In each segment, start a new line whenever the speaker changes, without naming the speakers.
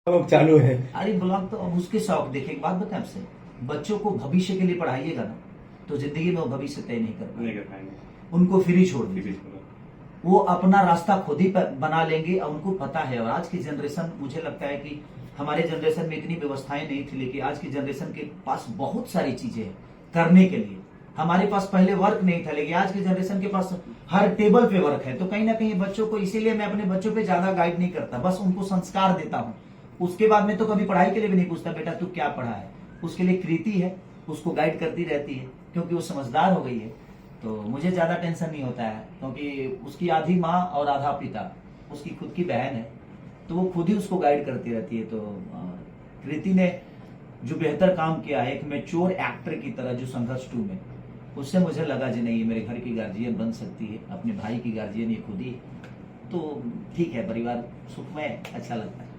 अब चालू है।
अरे ब्लॉग तो अब उसके शौक देखे। एक बात बताएं आपसे, बच्चों को भविष्य के लिए पढ़ाइएगा ना तो जिंदगी में वो भविष्य तय नहीं कर पाएंगे। उनको फ्री छोड़ दीजिए, वो अपना रास्ता खुद ही बना लेंगे और उनको पता है। और आज की जनरेशन, मुझे लगता है कि हमारे जनरेशन में इतनी व्यवस्थाएं नहीं थी, लेकिन आज की जनरेशन के पास बहुत सारी चीजें हैं करने के लिए। हमारे पास पहले वर्क नहीं था, लेकिन आज की जनरेशन के पास हर टेबल पे वर्क है। तो कहीं ना कहीं बच्चों को, इसीलिए मैं अपने बच्चों पे ज्यादा गाइड नहीं करता, बस उनको संस्कार देता हूँ। उसके बाद में तो कभी पढ़ाई के लिए भी नहीं पूछता, बेटा तू क्या पढ़ा है। उसके लिए कृति है, उसको गाइड करती रहती है, क्योंकि वो समझदार हो गई है। तो मुझे ज्यादा टेंशन नहीं होता है, क्योंकि उसकी आधी माँ और आधा पिता, उसकी खुद की बहन है, तो वो खुद ही उसको गाइड करती रहती है। तो कृति ने जो बेहतर काम किया है, एक मैच्योर एक्टर की तरह, जो संघर्ष 2 में, उससे मुझे लगा जी नहीं, मेरे घर की गार्जियन बन सकती है, अपने भाई की गार्जियन ये खुद ही। तो ठीक है, परिवार सुखमय, अच्छा लगता है।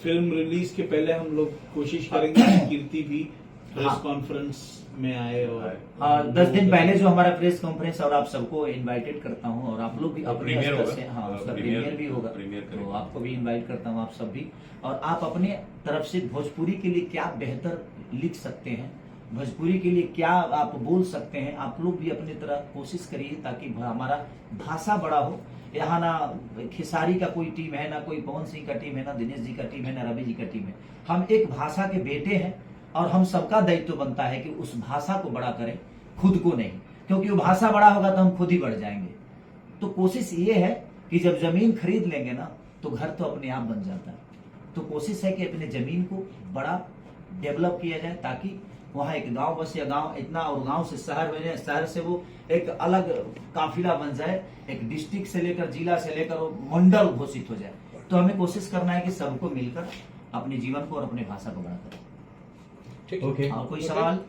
फिल्म रिलीज के पहले हम लोग कोशिश करेंगे कि कीर्ति भी प्रेस
हाँ।
कॉन्फ्रेंस में आए और
10 दिन पहले जो हमारा प्रेस कॉन्फ्रेंस, और आप सबको इनवाइटेड करता हूँ, और आप लोग भी अपने
प्रीमियर
स्तर से, हाँ उसका प्रीमियर भी होगा, तो आपको भी इनवाइट करता हूँ, आप सब भी। और आप अपने तरफ से भोजपुरी के लिए क्या बेहतर लिख सकते हैं, भोजपुरी के लिए क्या आप बोल सकते हैं, आप लोग भी अपनी तरह कोशिश करिए, ताकि हमारा भाषा बड़ा हो। यहाँ ना खेसारी का कोई टीम है, ना कोई पवन सिंह का टीम है, ना दिनेश जी का टीम है, ना रवि जी का टीम है। हम एक भाषा के बेटे हैं, और हम सबका दायित्व बनता है कि उस भाषा को बड़ा करें, खुद को नहीं, क्योंकि वो भाषा बड़ा होगा तो हम खुद ही बढ़ जाएंगे। तो कोशिश ये है कि जब जमीन खरीद लेंगे ना, तो घर तो अपने आप बन जाता है। तो कोशिश है कि अपने जमीन को बड़ा डेवलप किया जाए, ताकि वहाँ एक गांव बस, या गांव इतना, और गांव से शहर बने, शहर से वो एक अलग काफिला बन जाए, एक डिस्ट्रिक्ट से लेकर, जिला से लेकर वो मंडल घोषित हो जाए। तो हमें कोशिश करना है कि सबको मिलकर अपने जीवन को और अपने भाषा को बड़ा करें।
ओके।
और कोई सवाल?